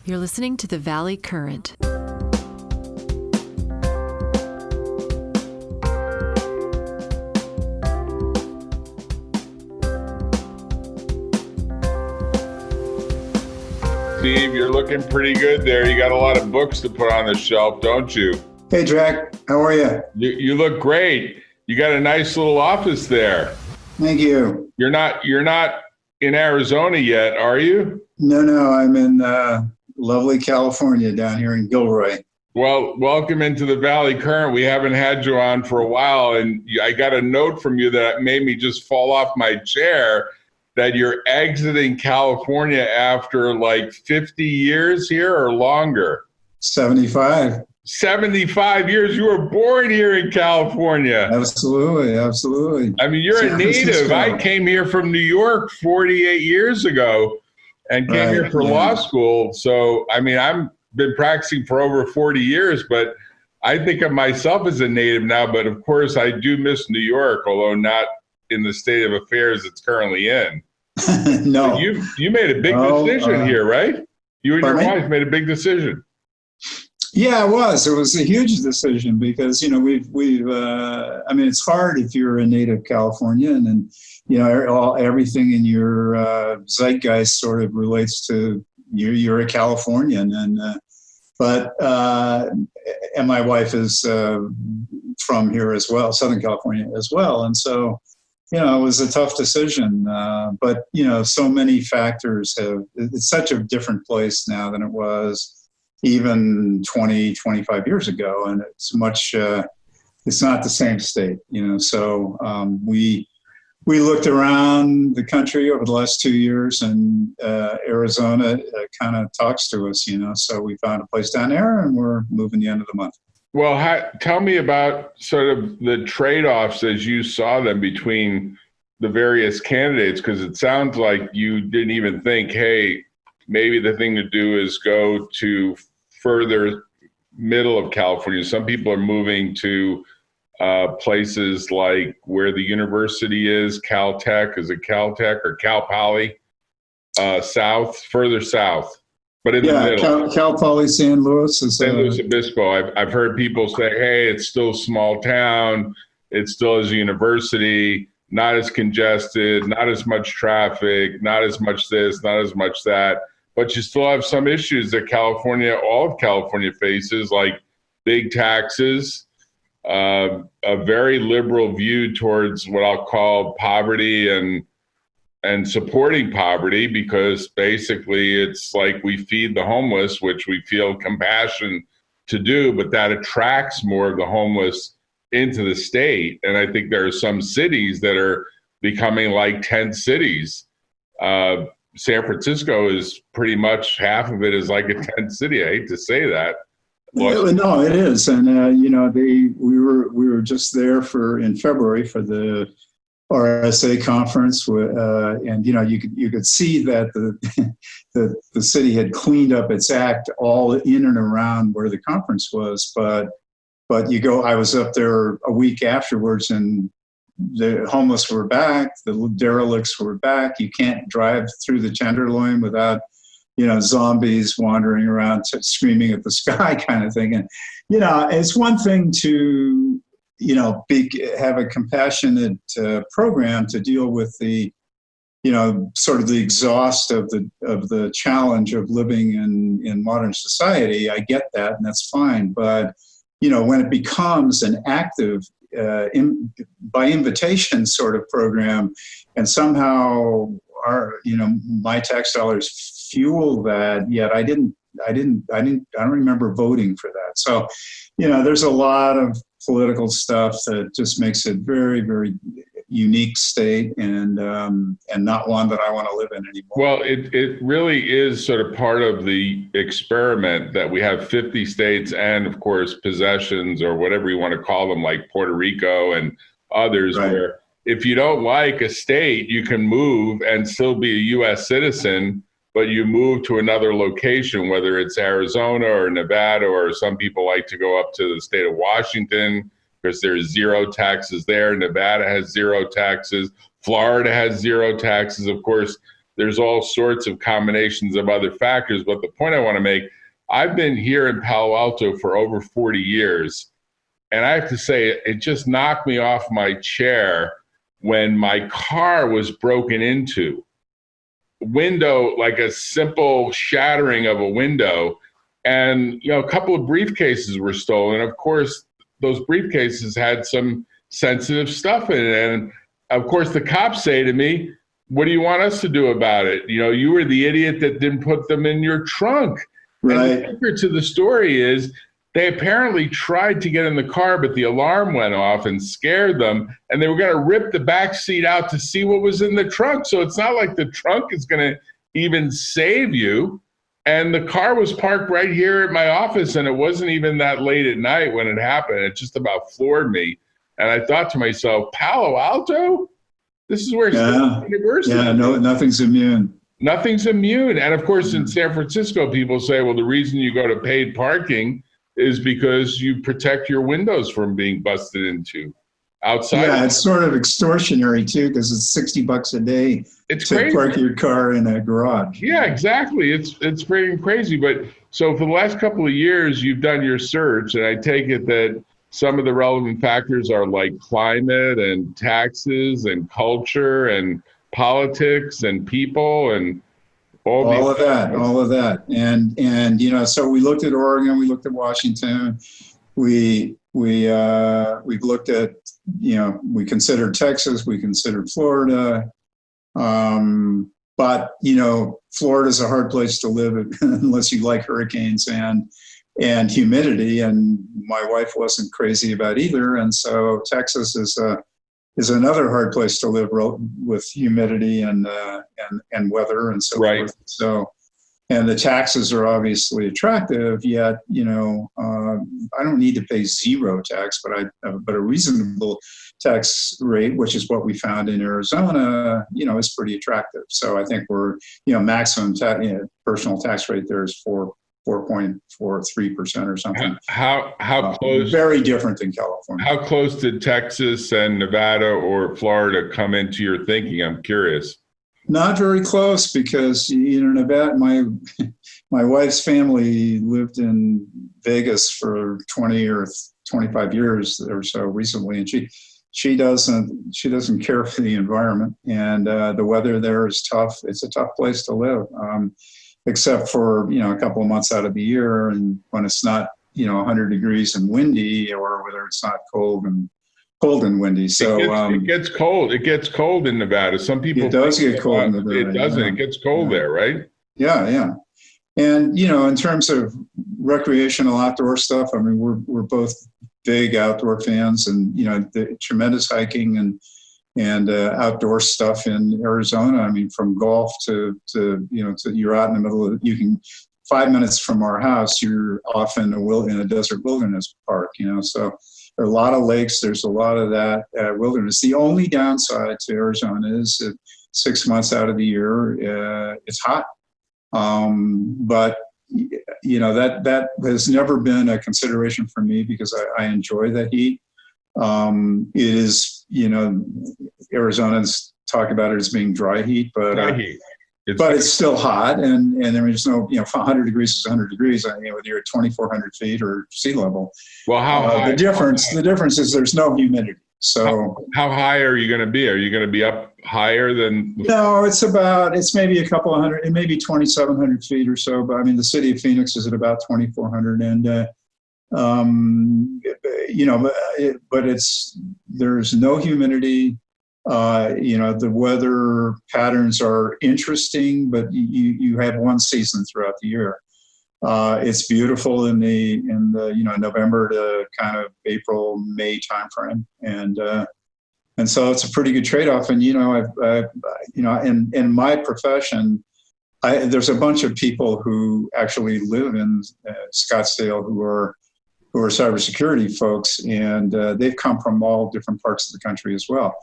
You're listening to the Valley Current. Steve, you're looking pretty good there. You got a lot of books to put on the shelf, don't you? Hey, Jack. How are you? You look great. You got a nice little office there. Thank you. You're not in Arizona yet, are you? No. I'm in lovely California down here in Gilroy. Well, welcome into the Valley Current. We haven't had you on for a while, and I got a note from you that made me just fall off my chair that you're exiting California after like 50 years here or longer. 75. 75 years. You were born here in California. Absolutely. I mean, you're a native. I came here from New York 48 years ago and came here for law school. So, I mean, I've been practicing for over 40 years, but I think of myself as a native now. But of course, I do miss New York, although not in the state of affairs it's currently in. No. But you made a big decision here, right? You and your wife made a big decision. Yeah, it was. It was a huge decision because, you know, I mean, it's hard if you're a native Californian and, you know, everything in your zeitgeist sort of relates to you're a Californian. But my wife is from here as well, Southern California as well. And so, you know, it was a tough decision. But, you know, so many factors it's such a different place now than it was even 20, 25 years ago. And it's it's not the same state, you know. So we looked around the country over the last 2 years, and Arizona kind of talks to us, you know. So we found a place down there, and we're moving the end of the month. Well, tell me about sort of the trade-offs as you saw them between the various candidates, because it sounds like you didn't even think, hey, maybe the thing to do is go to further middle of California. Some people are moving to places like where the university is, Caltech. Is it Caltech or Cal Poly? Further south. But in the middle. Cal Poly San Luis. San Luis Obispo. I've heard people say, hey, it's still a small town. It still is a university, not as congested, not as much traffic, not as much this, not as much that. But you still have some issues that all of California faces, like big taxes, a very liberal view towards what I'll call poverty and supporting poverty, because basically it's like we feed the homeless, which we feel compassion to do, but that attracts more of the homeless into the state. And I think there are some cities that are becoming like tent cities. San Francisco is pretty much half of it is like a tent city. I hate to say that. No, it is. And, you know, we were just there in February for the RSA conference, and you know, you could see that the city had cleaned up its act all in and around where the conference was. But I was up there a week afterwards, and the homeless were back, the derelicts were back. You can't drive through the Tenderloin without, you know, zombies wandering around screaming at the sky, kind of thing. And you know, it's one thing to, you know, have a compassionate program to deal with the, you know, sort of the exhaust of the challenge of living in modern society. I get that, and that's fine. But you know, when it becomes an active by invitation sort of program, and somehow my tax dollars fuel that, yet I don't remember voting for that. So, you know, there's a lot of political stuff that just makes it very, very unique state, and not one that I want to live in anymore. Well, it really is sort of part of the experiment that we have 50 states and, of course, possessions or whatever you want to call them, like Puerto Rico and others, right, where if you don't like a state, you can move and still be a U.S. citizen, but you move to another location, whether it's Arizona or Nevada, or some people like to go up to the state of Washington because there's zero taxes there. Nevada has zero taxes. Florida has zero taxes. Of course, there's all sorts of combinations of other factors. But the point I want to make, I've been here in Palo Alto for over 40 years. And I have to say, it just knocked me off my chair when my car was broken into. Window, like a simple shattering of a window. And, a couple of briefcases were stolen. Of course, those briefcases had some sensitive stuff in it. And of course, the cops say to me, "What do you want us to do about it? You were the idiot that didn't put them in your trunk." Right. And the secret to the story is they apparently tried to get in the car, but the alarm went off and scared them. And they were going to rip the back seat out to see what was in the trunk. So it's not like the trunk is going to even save you. And the car was parked right here at my office, and it wasn't even that late at night when it happened. It just about floored me. And I thought to myself, Palo Alto? This is where State University is. No, nothing's immune. Nothing's immune. And of course, in San Francisco, people say, well, the reason you go to paid parking is because you protect your windows from being busted into outside. Yeah, it's sort of extortionary too, because it's $60 a day It's to crazy. park your car in a garage. Yeah, exactly. It's freaking crazy. But so for the last couple of years, you've done your search, and I take it that some of the relevant factors are like climate and taxes and culture and politics and people and all of that. And so we looked at Oregon, we looked at Washington, we've looked at, we considered Texas, we considered Florida. But Florida's a hard place to live unless you like hurricanes and humidity, and my wife wasn't crazy about either. And so Texas is another hard place to live with humidity and weather and so forth. So, and the taxes are obviously attractive, yet, I don't need to pay zero tax, but a reasonable tax rate, which is what we found in Arizona, is pretty attractive. So I think we're, maximum personal tax rate there is 4.43% or something. How close? Very different than California. How close did Texas and Nevada or Florida come into your thinking? I'm curious. Not very close, because Nevada. My wife's family lived in Vegas for 20 or 25 years or so recently, and she doesn't care for the environment, and the weather there is tough. It's a tough place to live. Except for, a couple of months out of the year, and when it's not, 100 degrees and windy, or whether it's not cold and windy. So it gets cold. It gets cold in Nevada. Some people it does get cold in Nevada. It doesn't. Yeah. It gets cold there, right? Yeah. And in terms of recreational outdoor stuff, I mean, we're both big outdoor fans, and the tremendous hiking and outdoor stuff in Arizona. I mean, from golf to you're out in the middle of, 5 minutes from our house, you're off in a desert wilderness park, so there are a lot of lakes. There's a lot of that wilderness. The only downside to Arizona is that 6 months out of the year, it's hot. But that has never been a consideration for me, because I enjoy the heat. It is, Arizonans talk about it as being dry heat, but it's still hot, and there's no, 100 degrees is 100 degrees. I mean, whether you're at 2,400 feet or sea level. Well, how high? The difference is there's no humidity. So how high are you going to be? Are you going to be up higher than? No, it's maybe a couple of hundred, it may be 2,700 feet or so. But I mean, the city of Phoenix is at about 2,400, and but there's no humidity. The weather patterns are interesting, but you have one season throughout the year. It's beautiful in the November to kind of April, May timeframe, and so it's a pretty good trade-off. And in my profession, there's a bunch of people who actually live in Scottsdale who are cybersecurity folks, and they've come from all different parts of the country as well.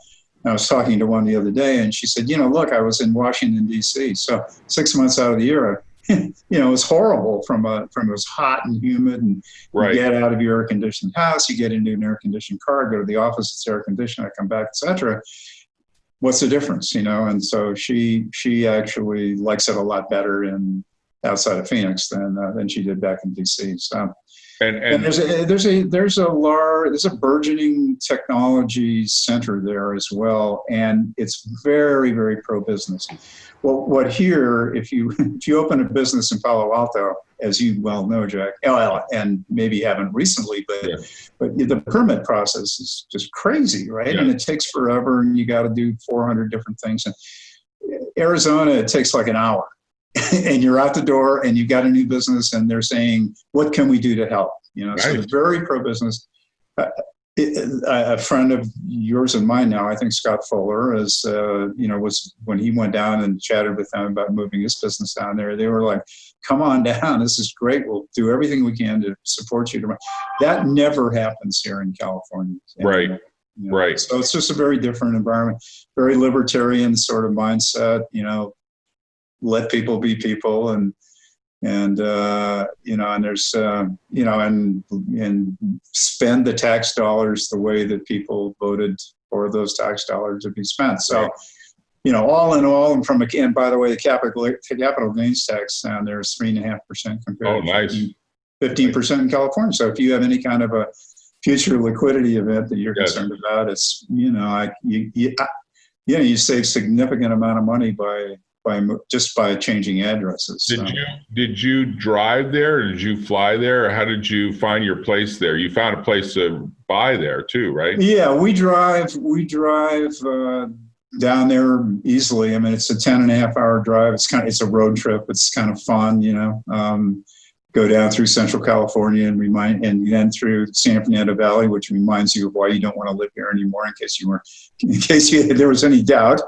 And I was talking to one the other day, and she said, look, I was in Washington, D.C., so 6 months out of the year, it was horrible from it was hot and humid, and right. You get out of your air-conditioned house, you get into an air-conditioned car, go to the office, it's air-conditioned, I come back, etc. what's the difference, And so she actually likes it a lot better outside of Phoenix than she did back in DC. So, and there's a burgeoning technology center there as well, and it's very, very pro business. Well, what here, if you open a business in Palo Alto, as you well know, Jack, and maybe haven't recently, but the permit process is just crazy, right? Yeah. And it takes forever, and you got to do 400 different things. And Arizona, it takes like an hour. And you're out the door and you've got a new business and they're saying, what can we do to help? Right. So they're very pro-business. A friend of yours and mine now, I think Scott Fuller, was when he went down and chatted with them about moving his business down there, they were like, come on down. This is great. We'll do everything we can to support you. That never happens here in California. Right. Right. So it's just a very different environment, very libertarian sort of mindset, let people be people, and there's and spend the tax dollars the way that people voted for those tax dollars to be spent. So, all in all, and by the way, the capital gains tax down there is 3.5% compared to 15% in California. So if you have any kind of a future liquidity event that you're concerned about, it's you save significant amount of money by changing addresses. Did you drive there, or did you fly there, or how did you find your place there? You found a place to buy there too, right? Yeah, we drive down there easily. I mean, it's a 10.5-hour drive. It's a road trip. It's kind of fun, go down through Central California and then through San Fernando Valley, which reminds you of why you don't want to live here anymore, in case there was any doubt.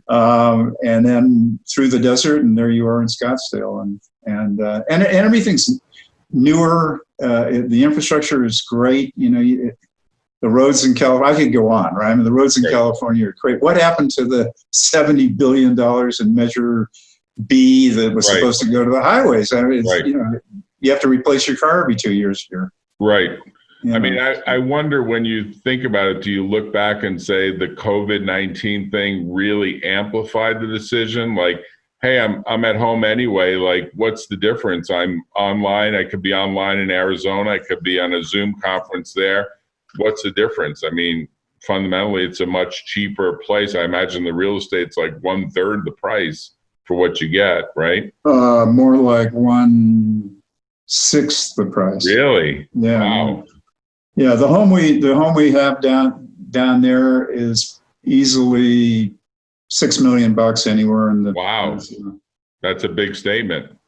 And then through the desert, and there you are in Scottsdale, and everything's newer. The infrastructure is great. The roads in California, I could go on, right? I mean, the roads in California are great. What happened to the $70 billion in Measure B that was supposed to go to the highways? I mean, you have to replace your car every 2 years here. Right. I mean, I wonder, when you think about it, do you look back and say the COVID-19 thing really amplified the decision? Like, hey, I'm at home anyway. Like, what's the difference? I'm online. I could be online in Arizona. I could be on a Zoom conference there. What's the difference? I mean, fundamentally, it's a much cheaper place. I imagine the real estate's like 1/3 the price for what you get, right? More like 1/6 the price. Really? Yeah. Wow. Yeah, the home we have down there is easily $6 million anywhere in the. Wow, that's a big statement.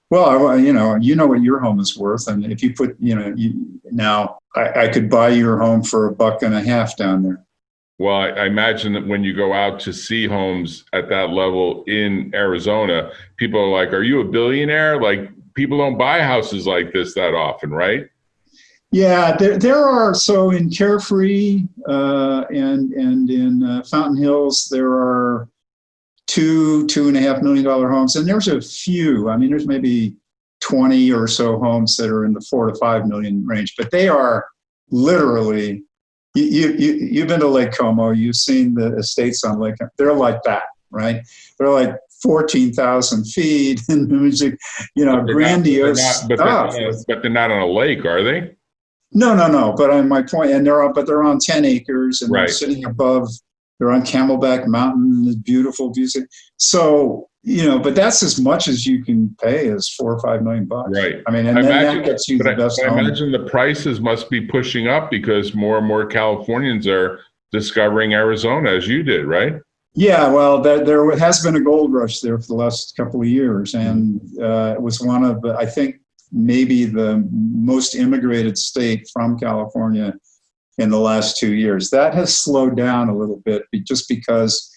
Well, you know what your home is worth, and if you put, now I could buy your home for $1.50 down there. Well, I imagine that when you go out to see homes at that level in Arizona, people are like, "Are you a billionaire?" Like, people don't buy houses like this that often, right? Yeah, there are. So in Carefree and in Fountain Hills, there are $2.5 million homes, and there's a few. I mean, there's maybe 20 or so homes that are in the $4 to $5 million range, but they are literally. You've been to Lake Como. You've seen the estates on Lake Como. They're like that, right? They're like 14,000 feet, and grandiose stuff. But they're not on a lake, are they? No. But on my point, and they're on 10 acres, and they're sitting above. They're on Camelback Mountain, the beautiful views. So, but that's as much as you can pay is $4 or $5 million. Right. I mean, and then that gets you the best home. I imagine the prices must be pushing up because more and more Californians are discovering Arizona, as you did, right? Yeah, well, there has been a gold rush there for the last couple of years, and it was one of, I think, maybe the most immigrated state from California in the last 2 years. That has slowed down a little bit just because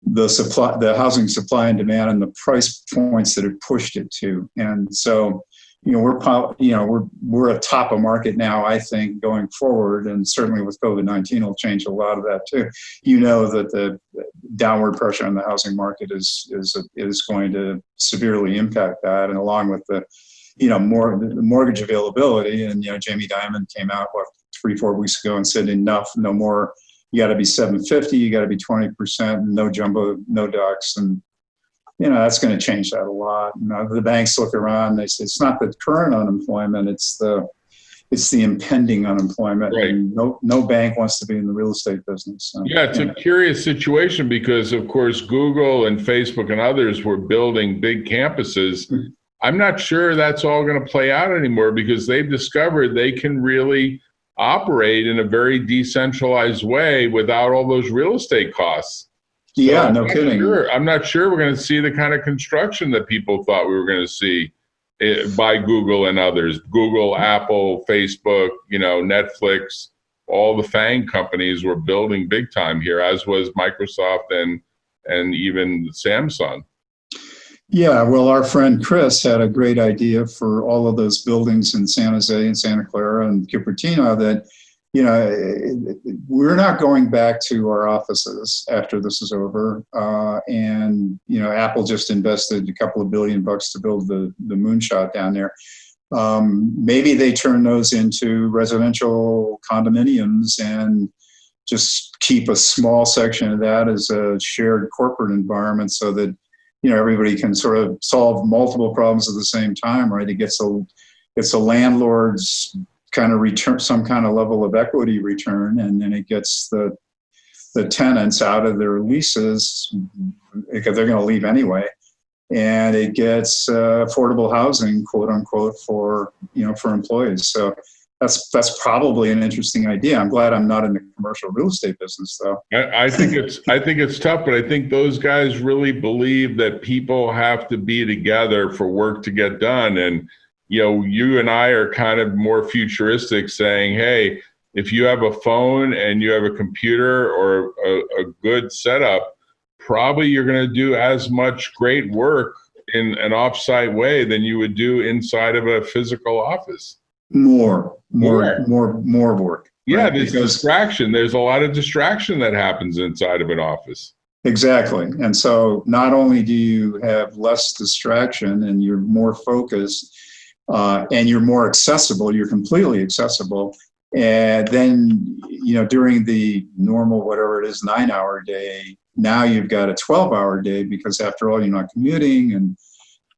the housing supply and demand and the price points that it pushed it to. And so, we're atop a market now, I think, going forward, and certainly with COVID-19 will change a lot of that too. That the downward pressure on the housing market is going to severely impact that, and along with the mortgage availability. And Jamie Dimon came out 3-4 weeks ago and said enough, no more you got to be 750, you got to be 20%, no jumbo, no ducks. And, that's going to change that a lot. The banks look around, they say, it's not the current unemployment, it's the impending unemployment. Right. And no bank wants to be in the real estate business. So, yeah, it's a curious situation because, of course, Google and Facebook and others were building big campuses. I'm not sure that's all going to play out anymore because they've discovered they can really operate in a very decentralized way without all those real estate costs. Yeah, no kidding. I'm not sure we're going to see the kind of construction that people thought we were going to see by Google and others. Google, Apple, Facebook, Netflix, all the FANG companies were building big time here, as was Microsoft and even Samsung. Yeah, well, our friend Chris had a great idea for all of those buildings in San Jose and Santa Clara and Cupertino that, we're not going back to our offices after this is over. And Apple just invested a couple of $1 billion to build the moonshot down there. Maybe they turn those into residential condominiums and just keep a small section of that as a shared corporate environment so that everybody can sort of solve multiple problems at the same time, right? It gets a landlord's kind of return, some kind of level of equity return, and then it gets the tenants out of their leases because they're going to leave anyway, and it gets affordable housing, quote unquote, for employees. So that's probably an interesting idea. I'm glad I'm not in the commercial real estate business, though. I think it's tough, but I think those guys really believe that people have to be together for work to get done. And you and I are kind of more futuristic, saying, hey, if you have a phone and you have a computer or a good setup, probably you're going to do as much great work in an offsite way than you would do inside of a physical office. More work. Yeah, right? there's distraction. There's a lot of distraction that happens inside of an office. Exactly. And so not only do you have less distraction and you're more focused and you're more accessible, you're completely accessible. And then, during the normal, whatever it is, 9-hour day, now you've got a 12-hour day because after all, you're not commuting.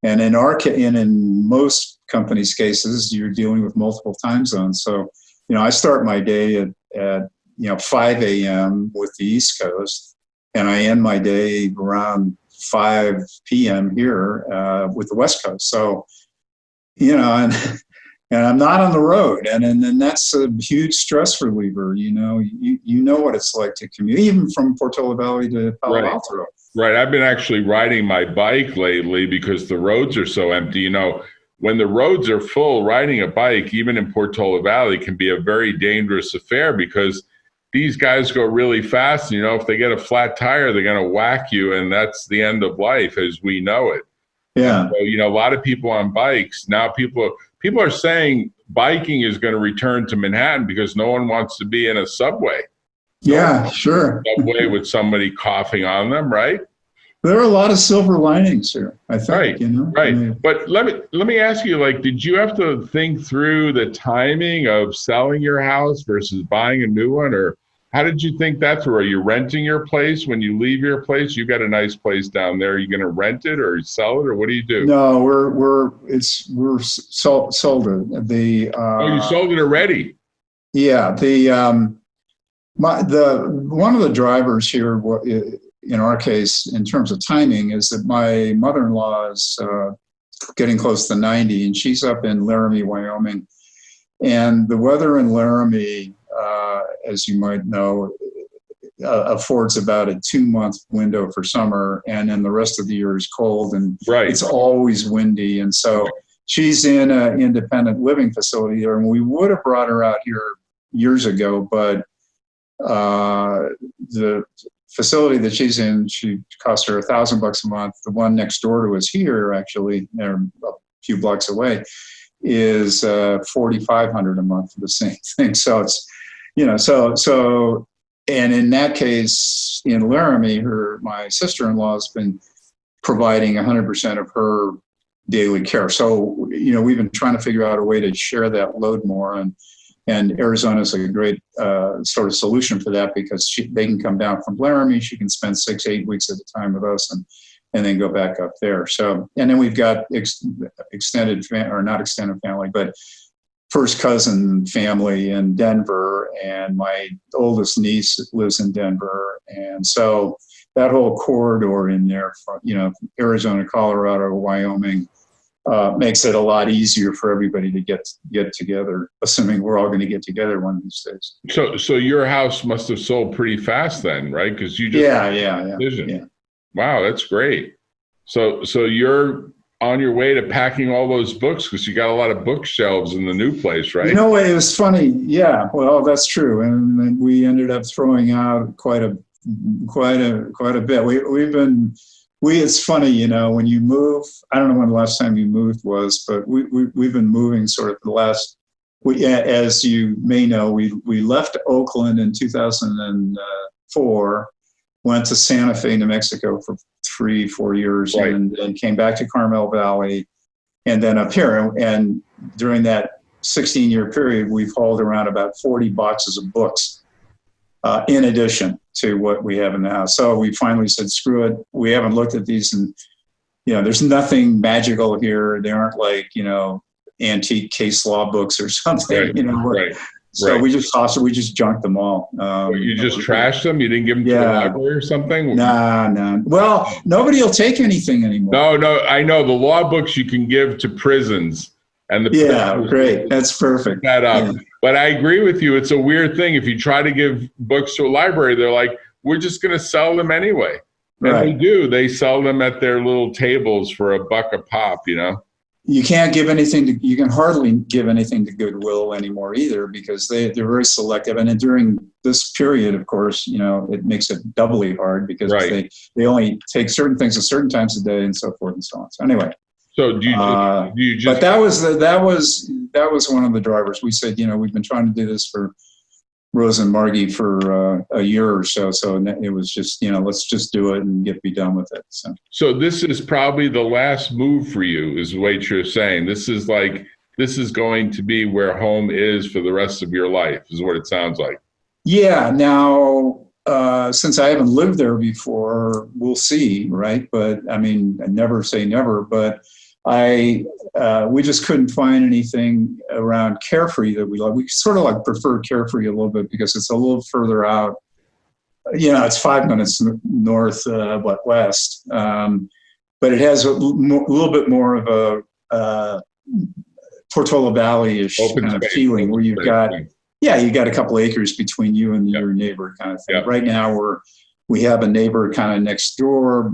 And in most companies' cases, you're dealing with multiple time zones. So, I start my day at 5 a.m. with the East Coast, and I end my day around 5 p.m. here with the West Coast. So, and I'm not on the road, and then that's a huge stress reliever. You know what it's like to commute, even from Portola Valley to Palo Alto. Right. I've been actually riding my bike lately because the roads are so empty. When the roads are full, riding a bike, even in Portola Valley, can be a very dangerous affair because these guys go really fast. If they get a flat tire, they're going to whack you, and that's the end of life as we know it. Yeah. So, a lot of people on bikes now. People are saying biking is going to return to Manhattan because no one wants to be in a subway. Yeah, sure. Subway with somebody coughing on them, right? There are a lot of silver linings here, I think. Right. But let me ask you, did you have to think through the timing of selling your house versus buying a new one, or how did you think that through? Are you renting your place when you leave your place? You got a nice place down there. Are you going to rent it or sell it, or what do you do? No, we're sold it. You sold it already? Yeah. One of the drivers here, in our case, in terms of timing, is that my mother-in-law is getting close to 90, and she's up in Laramie, Wyoming. And the weather in Laramie, as you might know, affords about a 2-month window for summer, and then the rest of the year is cold, and it's always windy. And so she's in an independent living facility there, and we would have brought her out here years ago, but the facility that she's in, she cost her $1,000 a month. The one next door to us here, actually, a few blocks away, is $4,500 a month for the same thing. So it's, and in that case, in Laramie, my sister-in-law has been providing 100% of her daily care. So, we've been trying to figure out a way to share that load more. And And Arizona is a great sort of solution for that because they can come down from Laramie. She can spend 6-8 weeks at a time with us and then go back up there. So, and then we've got extended, or not extended family, but first cousin family in Denver. And my oldest niece lives in Denver. And so that whole corridor in there, from, Arizona, Colorado, Wyoming, makes it a lot easier for everybody to get together, assuming we're all going to get together one of these days. So your house must have sold pretty fast then, right? Because you just yeah. Wow, that's great. So you're on your way to packing all those books because you got a lot of bookshelves in the new place, right? It was funny. Yeah, well, that's true, and we ended up throwing out quite a bit. It's funny, when you move, I don't know when the last time you moved was, but we've been moving sort of as you may know, we left Oakland in 2004, went to Santa Fe, New Mexico for 3-4 years, right, and then came back to Carmel Valley and then up here. And during that 16-year period, we've hauled around about 40 boxes of books in addition to what we have in the house. So we finally said, screw it. We haven't looked at these, and there's nothing magical here. They aren't like antique case law books or something. Right. So we just tossed it. We just junked them all. You just trashed them? You didn't give them to the library or something? Nah. Well, nobody will take anything anymore. No. I know the law books you can give to prisons, and great. That's perfect. That up. Yeah. But I agree with you. It's a weird thing. If you try to give books to a library, they're like, we're just going to sell them anyway. And they do. They sell them at their little tables for $1 a pop, You can't give anything you can hardly give anything to Goodwill anymore either, because they're very selective. And then during this period, of course, it makes it doubly hard because they only take certain things at certain times of day and so forth and so on. So anyway. So do you just? But that was one of the drivers. We said, we've been trying to do this for Rose and Margie for a year or so. So it was just, let's just do it and be done with it. So this is probably the last move for you, is what you're saying. This is going to be where home is for the rest of your life, is what it sounds like. Yeah. Now, since I haven't lived there before, we'll see, right? But I mean, I never say never, but we just couldn't find anything around Carefree that we like. We sort of prefer Carefree a little bit because it's a little further out. It's 5 minutes north, west. But it has a little bit more of a Portola Valley-ish kind of feeling, where you got a couple acres between you and your neighbor kind of thing. Yep. Right now we have a neighbor kind of next door.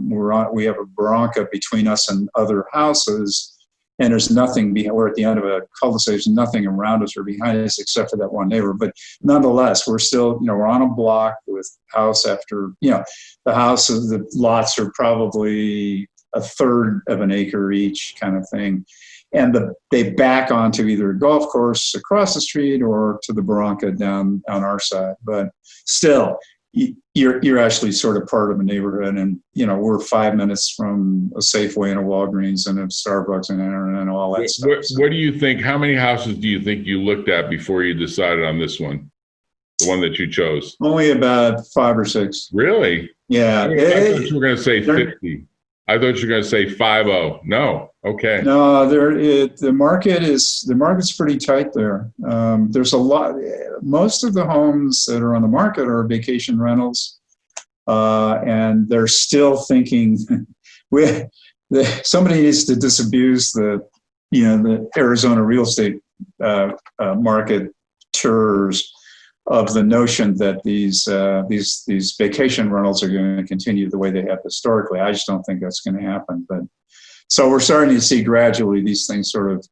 We have a barranca between us and other houses, and there's nothing we're at the end of a cul-de-sac. There's nothing around us or behind us except for that one neighbor. But nonetheless, we're still, we're on a block with house after, the houses, the lots are probably 1/3 of an acre each kind of thing. And they back onto either a golf course across the street or to the barranca down on our side. But still, you're actually sort of part of a neighborhood, and we're 5 minutes from a Safeway and a Walgreens and a Starbucks and all that stuff. What do you think? How many houses do you think you looked at before you decided on this one, the one that you chose? Only about 5 or 6. Really? Yeah. I thought you were going to say 50. I thought you were going to say 50. No. Okay. No, the market's pretty tight there. There's a lot. Most of the homes that are on the market are vacation rentals, and they're still thinking somebody needs to disabuse the Arizona real estate marketers of the notion that these vacation rentals are going to continue the way they have historically. I just don't think that's going to happen. But so we're starting to see gradually these things sort of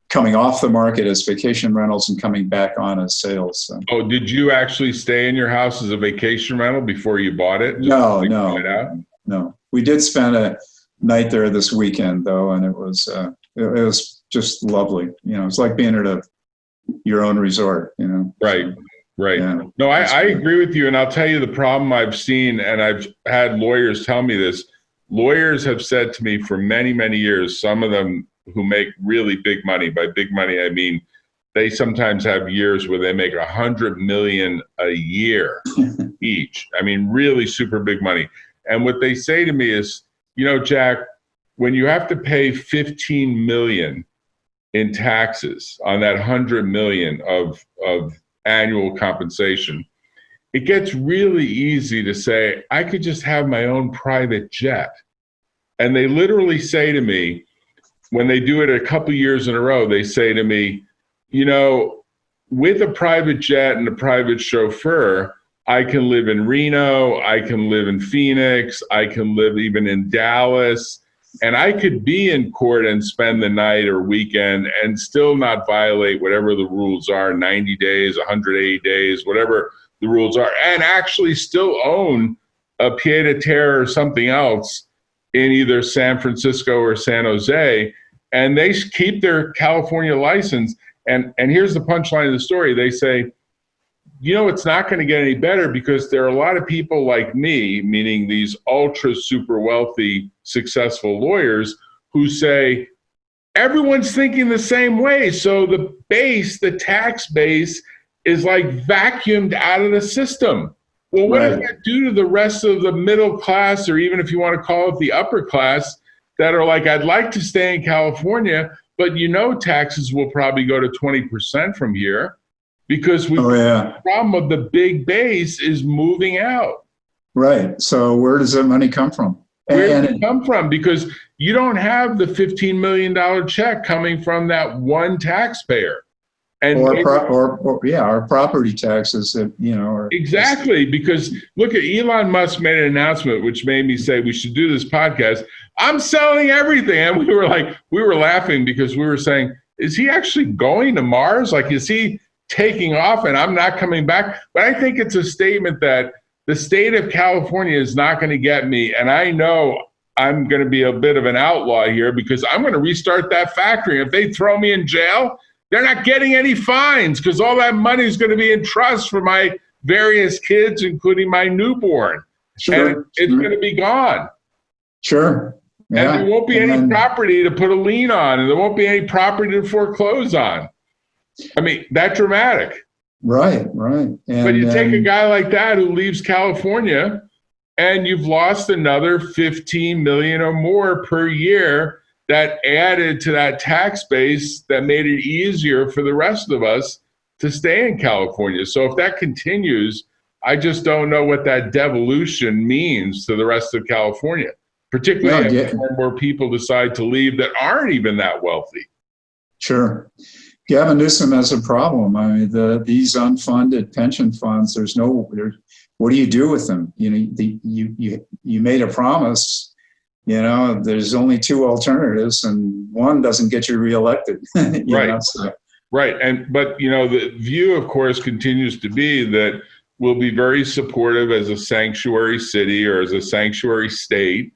coming off the market as vacation rentals and coming back on as sales. So. Oh, did you actually stay in your house as a vacation rental before you bought it? No. We did spend a night there this weekend though, and it was just lovely. It's like being at your own resort. Right. Yeah. No, I agree with you, and I'll tell you the problem I've seen, and I've had lawyers tell me this. Lawyers have said to me for many, many years, some of them who make really big money, by big money I mean they sometimes have years where they make $100 million a year each. I mean, really super big money. And what they say to me is, Jack, when you have to pay $15 million in taxes on that $100 million of annual compensation, it gets really easy to say, I could just have my own private jet. And they literally say to me, when they do it a couple years in a row, they say to me, with a private jet and a private chauffeur, I can live in Reno, I can live in Phoenix, I can live even in Dallas, and I could be in court and spend the night or weekend and still not violate whatever the rules are, 90 days, 180 days, whatever the rules are, and actually still own a pied-à-terre or something else in either San Francisco or San Jose, and they keep their California license. And here's the punchline of the story. They say, it's not going to get any better because there are a lot of people like me, meaning these ultra super wealthy, successful lawyers, who say, everyone's thinking the same way. So the tax base is like vacuumed out of the system. Well, what does that do to the rest of the middle class, or even if you want to call it the upper class, that are like, I'd like to stay in California, but taxes will probably go to 20% from here because the problem of the big base is moving out. Right. So where does that money come from? Where does it come from? Because you don't have the $15 million check coming from that one taxpayer. And our property taxes, exactly, because look at Elon Musk made an announcement which made me say we should do this podcast. I'm selling everything, and we were laughing because we were saying, is he actually going to Mars? Like, is he taking off and I'm not coming back? But I think it's a statement that the state of California is not going to get me, and I know I'm going to be a bit of an outlaw here because I'm going to restart that factory. If they throw me in jail, they're not getting any fines because all that money is going to be in trust for my various kids, including my newborn. And it's going to be gone. Sure. Yeah. And there won't be any property to put a lien on, and there won't be any property to foreclose on. I mean, that dramatic. Right. But you take a guy like that who leaves California, and you've lost another 15 million or more per year that added to that tax base that made it easier for the rest of us to stay in California. So if that continues, I just don't know what that devolution means to the rest of California, particularly if more people decide to leave that aren't even that wealthy. Sure. Gavin Newsom has a problem. I mean, these unfunded pension funds, what do you do with them? You made a promise. There's only two alternatives, and one doesn't get you reelected. Right. But the view, of course, continues to be that we'll be very supportive as a sanctuary city or as a sanctuary state.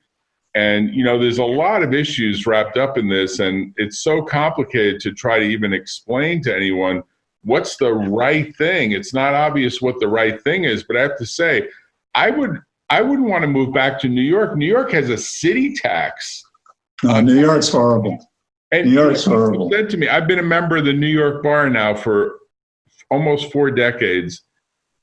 And, there's a lot of issues wrapped up in this, and it's so complicated to try to even explain to anyone what's the right thing. It's not obvious what the right thing is, but I have to say, I wouldn't want to move back to New York. New York has a city tax. No, New York's horrible. And New York's horrible. Said to me, I've been a member of the New York Bar now for almost 4 decades,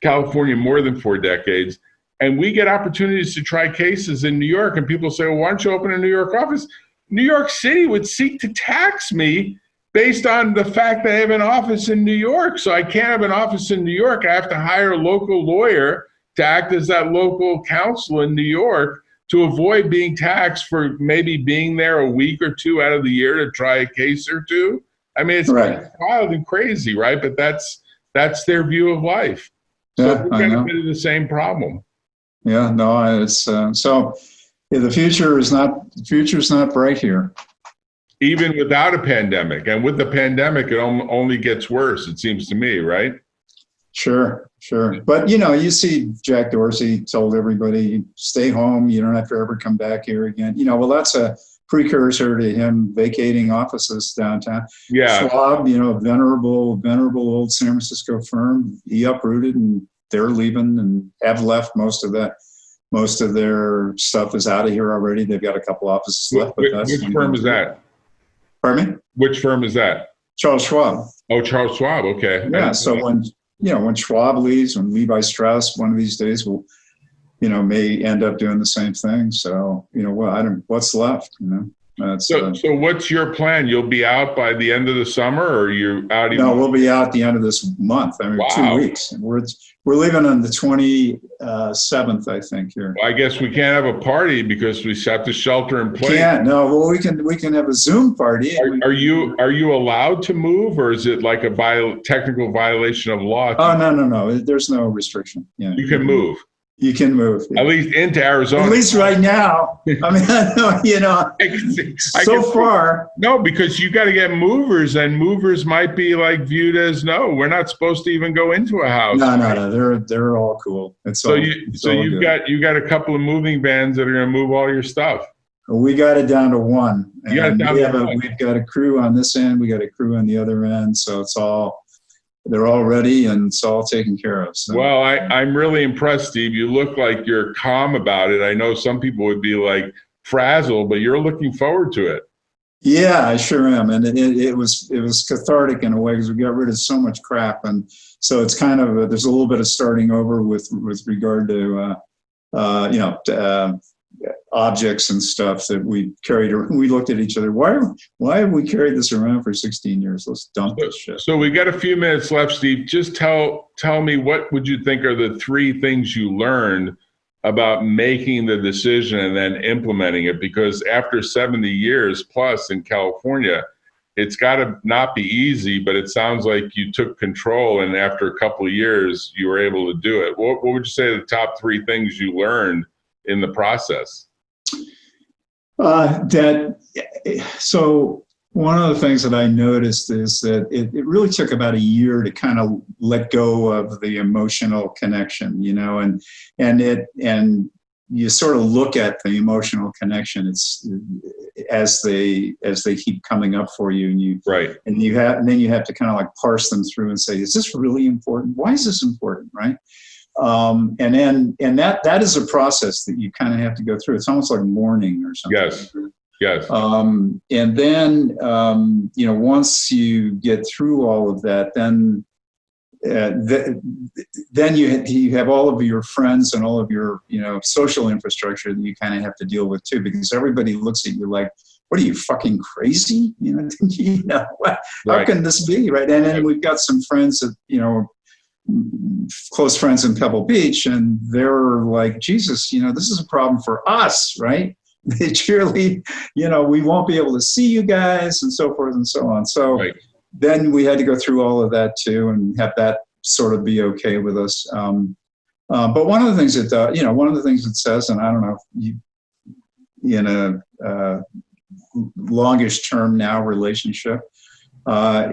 California more than 4 decades, and we get opportunities to try cases in New York, and people say, well, why don't you open a New York office? New York City would seek to tax me based on the fact that I have an office in New York. So I can't have an office in New York. I have to hire a local lawyer to act as that local counsel in New York to avoid being taxed for maybe being there a week or 2 out of the year to try a case or two. I mean, it's wild and crazy, right? But that's their view of life. So we're going to be the same problem. Yeah, no, it's the future's not bright here. Even without a pandemic, and with the pandemic, it only gets worse. It seems to me, right? Sure. But, you see Jack Dorsey told everybody, stay home. You don't have to ever come back here again. Well, that's a precursor to him vacating offices downtown. Yeah. Schwab, venerable old San Francisco firm, he uprooted and they're leaving and have left most of their stuff is out of here already. They've got a couple offices left. Which firm is that? Pardon me? Which firm is that? Charles Schwab. Oh, Charles Schwab. Okay. Yeah. So when Schwab leaves, when Levi Strauss one of these days will, may end up doing the same thing. So, what's left, So what's your plan? You'll be out by the end of the summer, or you out? No, we'll be out the end of this month. I mean, Wow. 2 weeks. We're leaving on the 27th, I think. Here. Well, I guess we can't have a party because we have to shelter in place. Can't. No. Well, we can have a Zoom party. Are you allowed to move, or is it like a technical violation of law? Oh, no. There's no restriction. Yeah. You can move. You can move. At least into Arizona. At least right now. I mean, so far. No, because you got to get movers, and movers might be like viewed as, no, we're not supposed to even go into a house. No. They're all cool. You've got a couple of moving vans that are going to move all your stuff. We got it down to one. You got it down to one. We've got a crew on this end. We got a crew on the other end. So they're all ready and it's all taken care of. So. Well, I'm really impressed, Steve. You look like you're calm about it. I know some people would be like frazzled, but you're looking forward to it. Yeah, I sure am. And it was cathartic in a way because we got rid of so much crap. And so it's kind of, there's a little bit of starting over with regard to, objects and stuff that we carried around. We looked at each other. Why have we carried this around for 16 years? Let's dump this shit. So we got a few minutes left, Steve. Just tell me, what would you think are the 3 things you learned about making the decision and then implementing it? Because after 70 years plus in California, it's got to not be easy, but it sounds like you took control, and after a couple of years, you were able to do it. What would you say are the top 3 things you learned in the process? So one of the things that I noticed is that it really took about a year to kind of let go of the emotional connection, and you sort of look at the emotional connection. It's as they keep coming up for you, and right, and then you have to kind of like parse them through and say, is this really important? Why is this important? Right. And that is a process that you kind of have to go through. It's almost like mourning or something. Yes. And then, once you get through all of that, then you have all of your friends and all of your, social infrastructure that you kind of have to deal with too, because everybody looks at you like, what are you, fucking crazy? How can this be? Right. And then we've got some friends that, close friends in Pebble Beach, and they're like, Jesus, this is a problem for us, right? They cheerlead, we won't be able to see you guys, and so forth and so on. So right. Then we had to go through all of that too, and have that sort of be okay with us. But one of the things it says, and I don't know, in a longish term now relationship,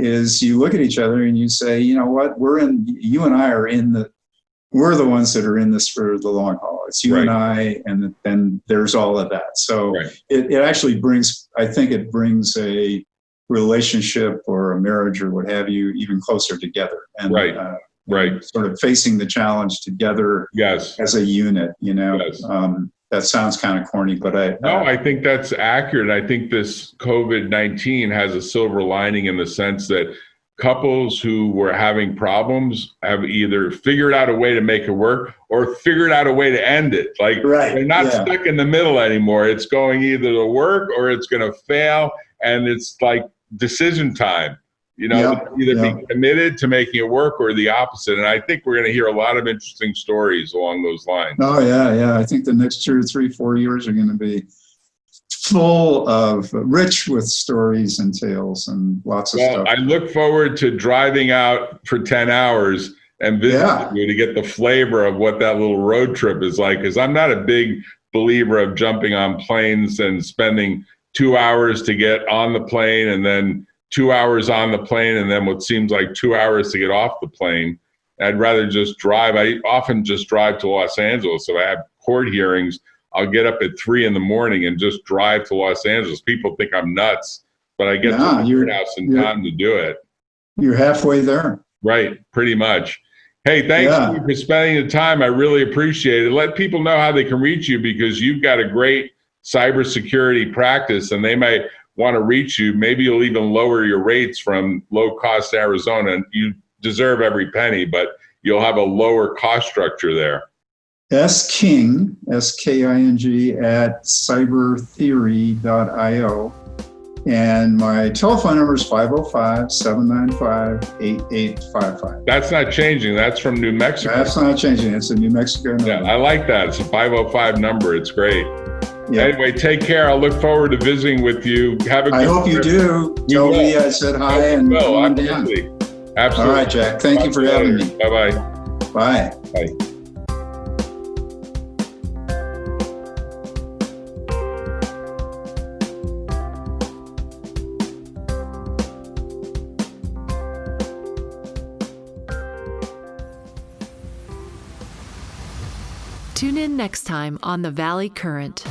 is you look at each other and you say, you know what, you and I we're the ones that are in this for the long haul. It's you and I, and then there's all of that. So it actually brings a relationship or a marriage or what have you even closer together. And sort of facing the challenge together as a unit, Yes. That sounds kind of corny, but I think that's accurate. I think this COVID-19 has a silver lining in the sense that couples who were having problems have either figured out a way to make it work or figured out a way to end it. Like they're not stuck in the middle anymore. It's going either to work or it's going to fail. And it's like decision time. Either be committed to making it work or the opposite. And I think we're going to hear a lot of interesting stories along those lines. Oh, yeah. I think the next 2 or 3, 4 years are going to be rich with stories and tales and lots of stuff. I look forward to driving out for 10 hours and visiting you to get the flavor of what that little road trip is like. Because I'm not a big believer of jumping on planes and spending 2 hours to get on the plane and then 2 hours on the plane and then what seems like 2 hours to get off the plane. I'd rather just drive. I often just drive to Los Angeles. If I have court hearings, I'll get up at 3 a.m. and just drive to Los Angeles. People think I'm nuts, but I get to the courthouse in time to do it. You're halfway there. Right, pretty much. Hey, thanks for spending the time. I really appreciate it. Let people know how they can reach you because you've got a great cybersecurity practice, and they might want to reach you, maybe you'll even lower your rates from low-cost Arizona. You deserve every penny, but you'll have a lower cost structure there. sking, S-K-I-N-G, at cybertheory.io. And my telephone number is 505-795-8855. That's not changing. That's from New Mexico. That's not changing. It's a New Mexico number. Yeah, I like that. It's a 505 number. It's great. Yeah. Anyway, take care. I'll look forward to visiting with you. Have a good I hope you do. Tell me I said hi and come on down. Absolutely. All right, Jack. Thank you for having me. Bye-bye. Bye. Bye. Tune in next time on The Valley Current.